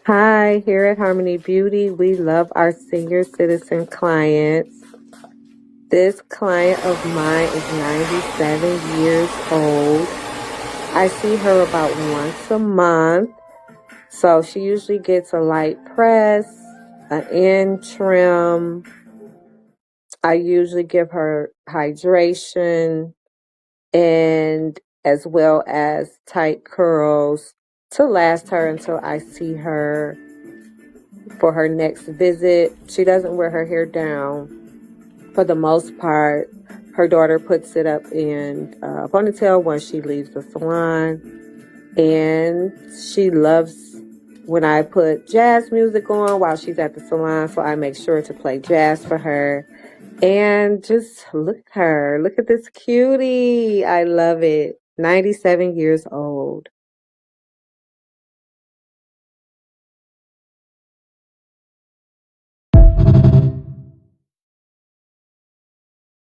Hi, here at Harmony Beauty, we love our senior citizen clients. This client of mine is 97 years old. I see her about once a month. So she usually gets a light press, an end trim. I usually give her hydration and as well as tight curls to last her until I see her for her next visit. She doesn't wear her hair down for the most part. Her daughter puts it up in a ponytail when she leaves the salon. And she loves when I put jazz music on while she's at the salon. So I make sure to play jazz for her. And just look at her. Look at this cutie. I love it. 97 years old.